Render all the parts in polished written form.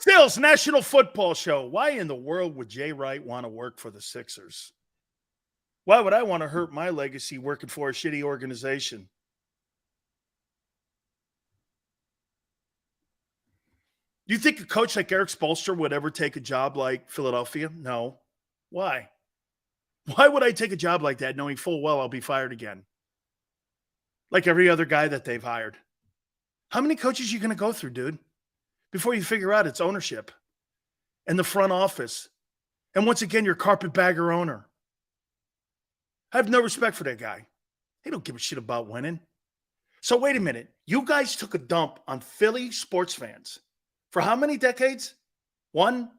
Phil's National Football Show. Why in the world would Jay Wright want to work for the Sixers? Why would I want to hurt my legacy working for a shitty organization? Do you think a coach like Eric Spoelstra would ever take a job like Philadelphia? No. Why? Why would I take a job like that knowing full well I'll be fired again? Like every other guy that they've hired. How many coaches are you going to go through, dude? Before you figure out it's ownership and the front office. And once again, your carpetbagger owner. I have no respect for that guy. He don't give a shit about winning. So wait a minute. You guys took a dump on Philly sports fans for how many decades? One?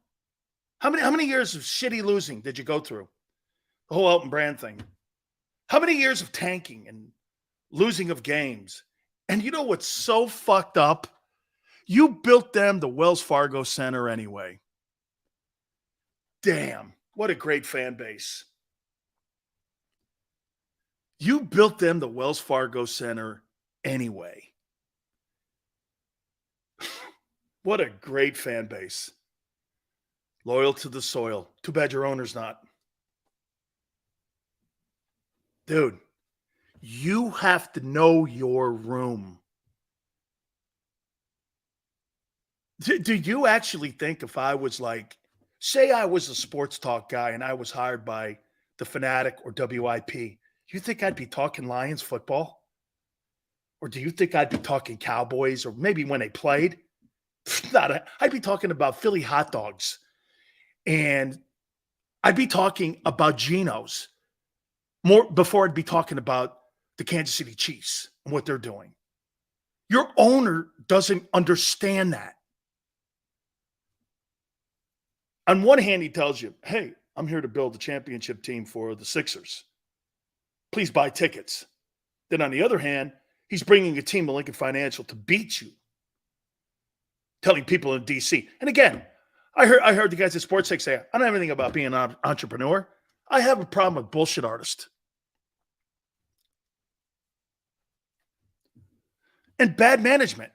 How many years of shitty losing did you go through? The whole Elton Brand thing. How many years of tanking and losing of games? And you know what's so fucked up? You built them the Wells Fargo Center anyway. Damn, what a great fan base. You built them the Wells Fargo Center anyway. What a great fan base. Loyal to the soil. Too bad your owner's not. Dude, you have to know your room. Do you actually think if I was like, say I was a sports talk guy and I was hired by the Fanatic or WIP, you think I'd be talking Lions football? Or do you think I'd be talking Cowboys or maybe when they played? I'd be talking about Philly hot dogs. And I'd be talking about Geno's more before I'd be talking about the Kansas City Chiefs and what they're doing. Your owner doesn't understand that. On one hand, he tells you, hey, I'm here to build a championship team for the Sixers. Please buy tickets. Then on the other hand, he's bringing a team of Lincoln Financial to beat you. Telling people in D.C. And again, I heard the guys at Sports Tech say, I don't have anything about being an entrepreneur. I have a problem with bullshit artists. And bad management.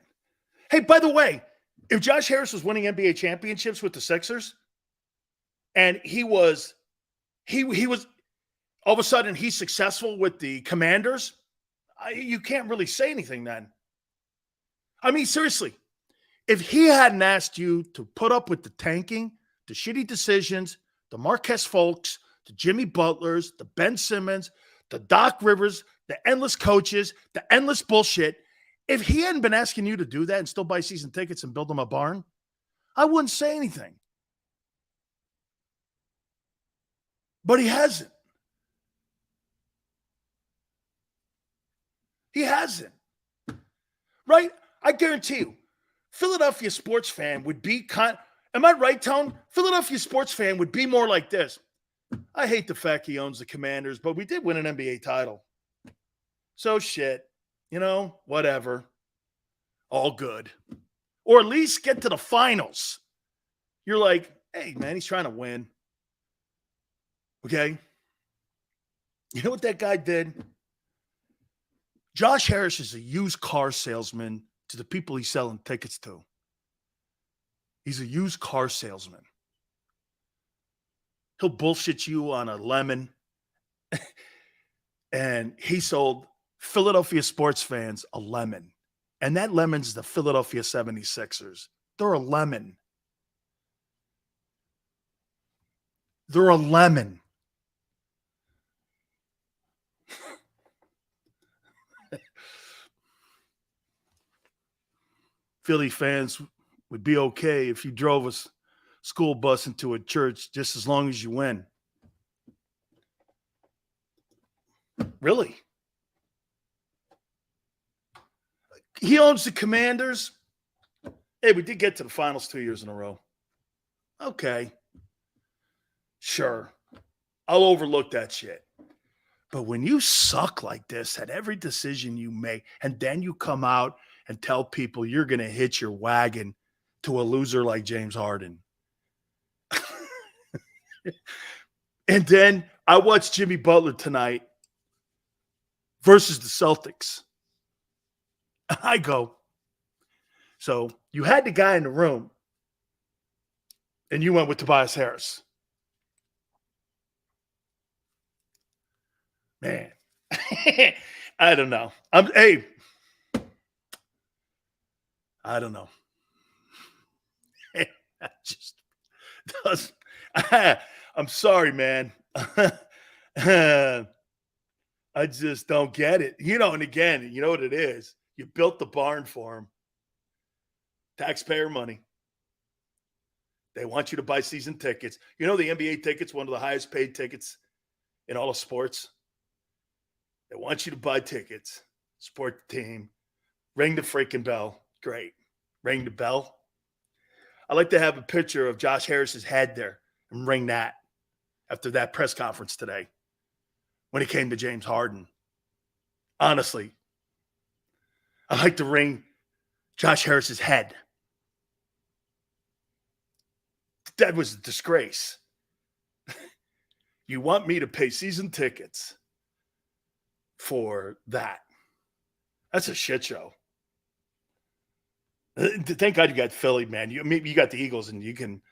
Hey, by the way, if Josh Harris was winning NBA championships with the Sixers, and he was all of a sudden he's successful with the Commanders, you can't really say anything then. I mean, seriously, if he hadn't asked you to put up with the tanking, the shitty decisions, the Marquez Folks, the Jimmy Butlers, the Ben Simmons, the Doc Rivers, the endless coaches, the endless bullshit, if he hadn't been asking you to do that and still buy season tickets and build them a barn, I wouldn't say anything. But he hasn't. He hasn't. Right? I guarantee you, Philadelphia sports fan would be am I right, Tone? Philadelphia sports fan would be more like this. I hate the fact he owns the Commanders, but we did win an NBA title. So shit. You know, whatever. All good. Or at least get to the finals. You're like, hey, man, he's trying to win. Okay? You know what that guy did? Josh Harris is a used car salesman to the people he's selling tickets to. He's a used car salesman. He'll bullshit you on a lemon. And he sold Philadelphia sports fans a lemon. And that lemon's the Philadelphia 76ers. They're a lemon. They're a lemon. Philly fans would be okay if you drove a school bus into a church just as long as you win. Really? He owns the Commanders. Hey, we did get to the finals 2 years in a row. Okay. Sure. I'll overlook that shit. But when you suck like this at every decision you make, and then you come out and tell people you're going to hitch your wagon to a loser like James Harden. And then I watched Jimmy Butler tonight versus the Celtics. I go, so you had the guy in the room And you went with Tobias Harris. Man. I don't know. I don't know. I just doesn't. I'm sorry, man. I just don't get it. And again, you know what it is? You built the barn for him. Taxpayer money. They want you to buy season tickets. The NBA tickets, one of the highest paid tickets in all of sports. They want you to buy tickets, support the team, ring the freaking bell. Great. Ring the bell. I like to have a picture of Josh Harris's head there and ring that after that press conference today when he came to James Harden. Honestly, I like to ring Josh Harris's head. That was a disgrace. You want me to pay season tickets for that? That's a shit show. Thank God you got Philly, man. You got the Eagles, and you can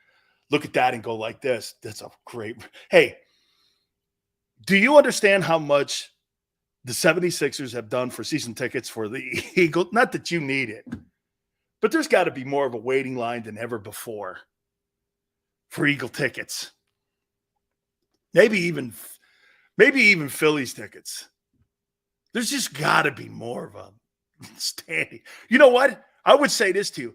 look at that and go like this. That's a great. Hey, do you understand how much the 76ers have done for season tickets for the Eagles? Not that you need it, but there's got to be more of a waiting line than ever before for Eagle tickets. Maybe even Phillies tickets. There's just got to be more of a standing. You know what? I would say this to you.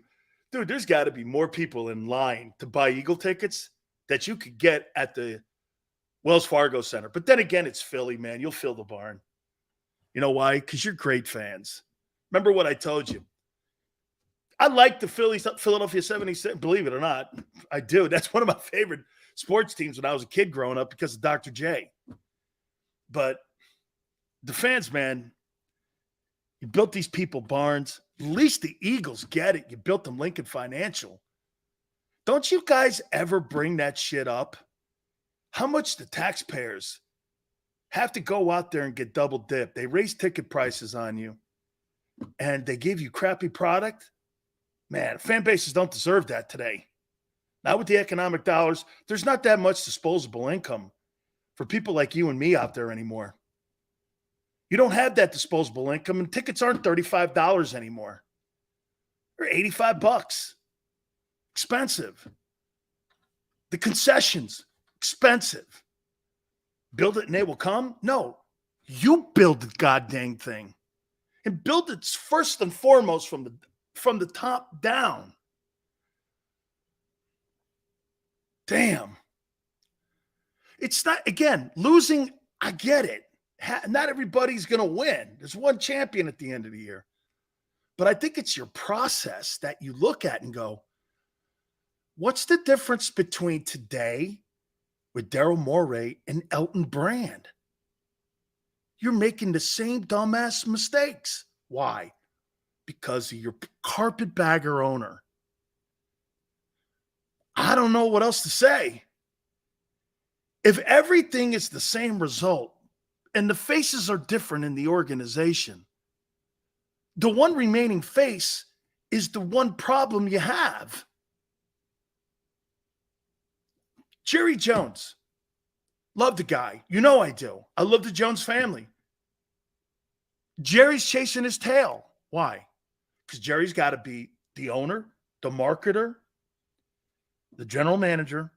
Dude, there's got to be more people in line to buy Eagle tickets that you could get at the Wells Fargo Center. But then again, it's Philly, man. You'll fill the barn. You know why? Because you're great fans. Remember what I told you. I like the Philadelphia 76ers, believe it or not. I do. That's one of my favorite sports teams when I was a kid growing up because of Dr. J. But the fans, man, you built these people barns. At least the Eagles get it. You built them Lincoln Financial. Don't you guys ever bring that shit up? How much the taxpayers have to go out there and get double dipped? They raise ticket prices on you, and they give you crappy product. Man, fan bases don't deserve that today. Not with the economic dollars. There's not that much disposable income for people like you and me out there anymore. You don't have that disposable income, and tickets aren't $35 anymore. They're $85. Expensive. The concessions, expensive. Build it and they will come? No. You build the goddamn thing. And build it first and foremost from the top down. Damn. It's not, again, losing, I get it. Not everybody's going to win. There's one champion at the end of the year. But I think it's your process that you look at and go, what's the difference between today with Daryl Morey and Elton Brand? You're making the same dumbass mistakes. Why? Because of your carpetbagger owner. I don't know what else to say. If everything is the same result, and the faces are different in the organization, the one remaining face is the one problem you have. Jerry Jones. Love the guy. You know I do. I love the Jones family. Jerry's chasing his tail. Why? Because Jerry's got to be the owner, the marketer, the general manager,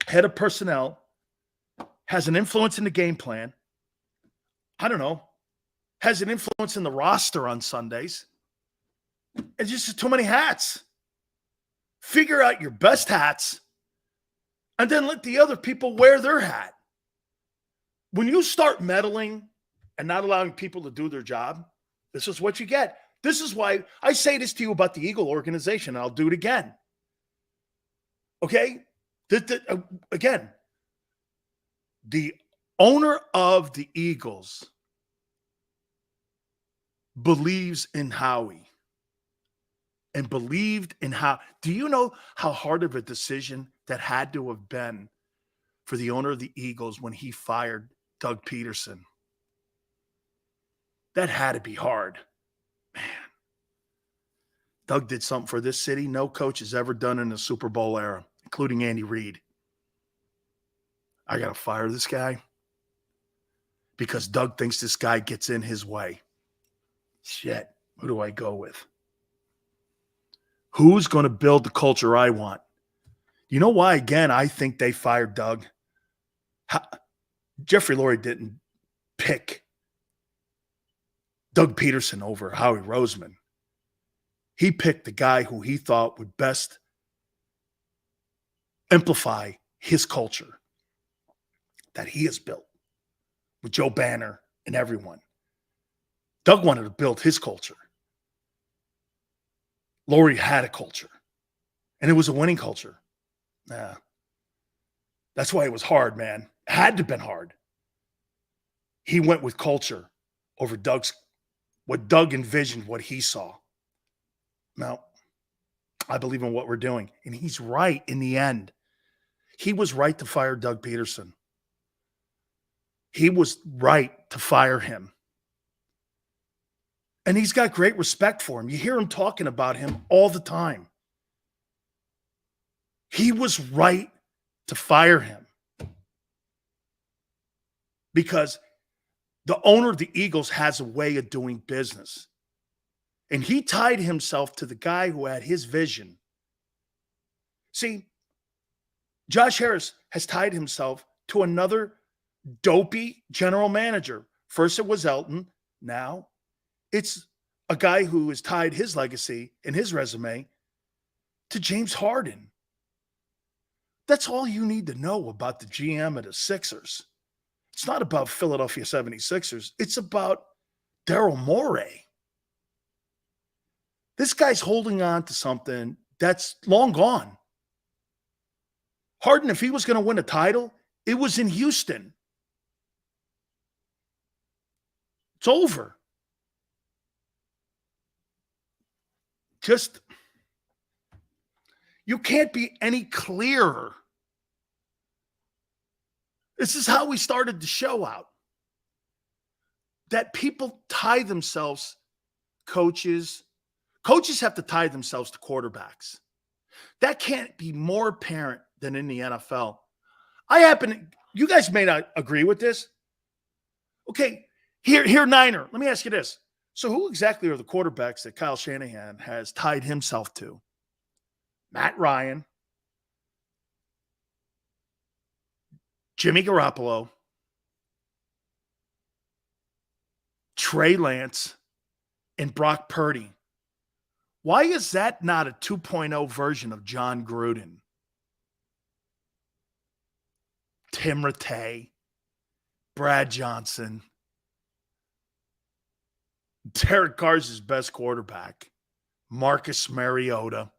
head of personnel, has an influence in the game plan. I don't know, has an influence in the roster on Sundays. It's just too many hats. Figure out your best hats and then let the other people wear their hat. When you start meddling and not allowing people to do their job, this is what you get. This is why I say this to you about the Eagle organization, and I'll do it again. Okay? Again, the owner of the Eagles believes in Howie and believed in how. Do you know how hard of a decision that had to have been for the owner of the Eagles when he fired Doug Peterson? That had to be hard. Man. Doug did something for this city no coach has ever done in the Super Bowl era, including Andy Reid. I got to fire this guy because Doug thinks this guy gets in his way. Shit, who do I go with? Who's going to build the culture I want? You know why, again, I think they fired Doug? Jeffrey Lurie didn't pick Doug Peterson over Howie Roseman. He picked the guy who he thought would best amplify his culture that he has built with Joe Banner and everyone. Doug wanted to build his culture. Lurie had a culture, and it was a winning culture. Nah. That's why it was hard, man. It had to have been hard. He went with culture over what Doug envisioned, what he saw. Now, I believe in what we're doing. And he's right in the end. He was right to fire Doug Peterson. He was right to fire him. And he's got great respect for him. You hear him talking about him all the time. He was right to fire him because the owner of the Eagles has a way of doing business. And he tied himself to the guy who had his vision. See, Josh Harris has tied himself to another dopey general manager. First it was Elton. Now it's a guy who has tied his legacy and his resume to James Harden. That's all you need to know about the GM of the Sixers. It's not about Philadelphia 76ers. It's about Daryl Morey. This guy's holding on to something that's long gone. Harden, if he was going to win a title, it was in Houston. It's over. Just, you can't be any clearer. This is how we started the show out. That people tie themselves, coaches have to tie themselves to quarterbacks. That can't be more apparent than in the NFL. You guys may not agree with this. Okay, here, Niner, let me ask you this. So who exactly are the quarterbacks that Kyle Shanahan has tied himself to? Matt Ryan, Jimmy Garoppolo, Trey Lance, and Brock Purdy. Why is that not a 2.0 version of John Gruden? Tim Rattay, Brad Johnson. Derek Carr's his best quarterback. Marcus Mariota.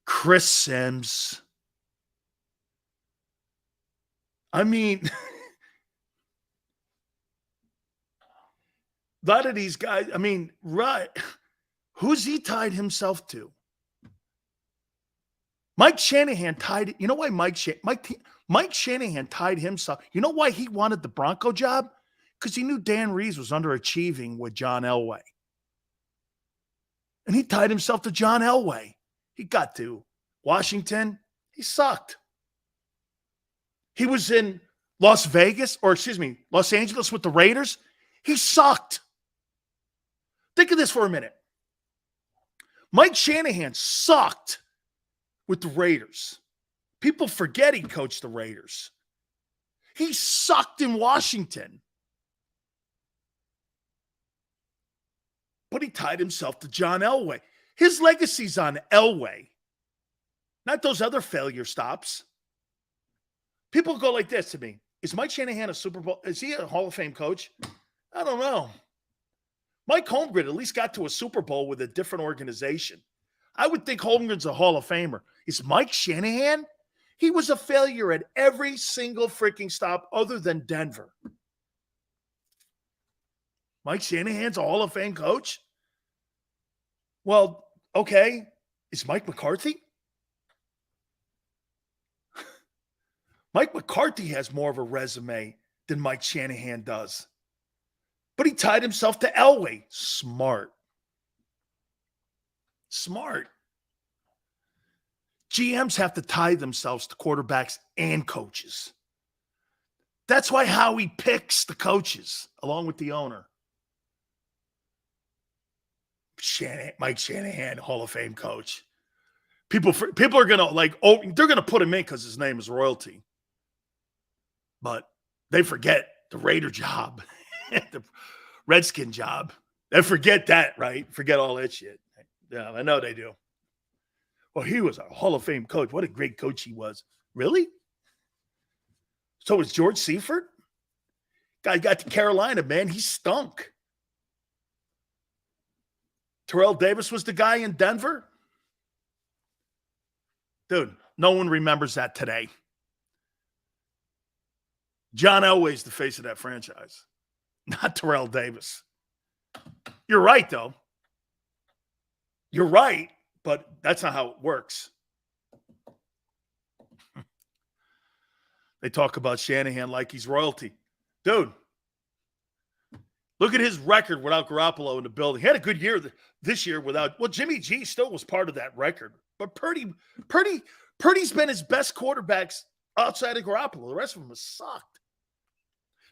Chris Sims. I mean, a lot of these guys, I mean, right. Who's he tied himself to? Mike Shanahan tied, you know why Mike Shanahan tied himself? You know why he wanted the Bronco job? Because he knew Dan Reeves was underachieving with John Elway. And he tied himself to John Elway. He got to Washington. He sucked. He was in Los Angeles with the Raiders. He sucked. Think of this for a minute. Mike Shanahan sucked with the Raiders. People forget he coached the Raiders. He sucked in Washington. But he tied himself to John Elway. His legacy's on Elway, not those other failure stops. People go like this to me. Is Mike Shanahan a Super Bowl? Is he a Hall of Fame coach? I don't know. Mike Holmgren at least got to a Super Bowl with a different organization. I would think Holmgren's a Hall of Famer. Is Mike Shanahan? He was a failure at every single freaking stop other than Denver. Mike Shanahan's a Hall of Fame coach? Well, okay. Is Mike McCarthy? Mike McCarthy has more of a resume than Mike Shanahan does. But he tied himself to Elway. Smart. GMs have to tie themselves to quarterbacks and coaches. That's why Howie picks the coaches along with the owner. Mike Shanahan, Hall of Fame coach. People are going to they're going to put him in because his name is royalty. But they forget the Raider job, the Redskin job. They forget that, right? Forget all that shit. Yeah, I know they do. Well, he was a Hall of Fame coach. What a great coach he was. Really? So was George Seifert? Guy got to Carolina, man. He stunk. Terrell Davis was the guy in Denver? Dude, no one remembers that today. John Elway's the face of that franchise, not Terrell Davis. You're right, though. You're right, but that's not how it works. They talk about Shanahan like he's royalty. Dude, look at his record without Garoppolo in the building. He had a good year this year without – well, Jimmy G still was part of that record. But Purdy's been his best quarterbacks outside of Garoppolo. The rest of them have sucked.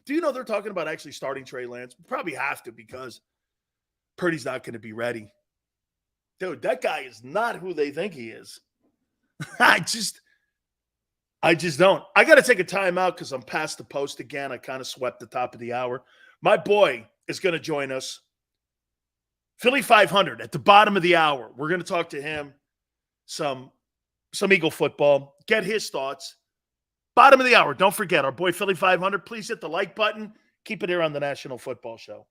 Do you know they're talking about actually starting Trey Lance? Probably have to because Purdy's not going to be ready. Dude, that guy is not who they think he is. I just don't. I got to take a timeout because I'm past the post again. I kind of swept the top of the hour. My boy is going to join us. Philly 500 at the bottom of the hour. We're going to talk to him some Eagle football, get his thoughts. Bottom of the hour. Don't forget, our boy Philly 500. Please hit the like button. Keep it here on the National Football Show.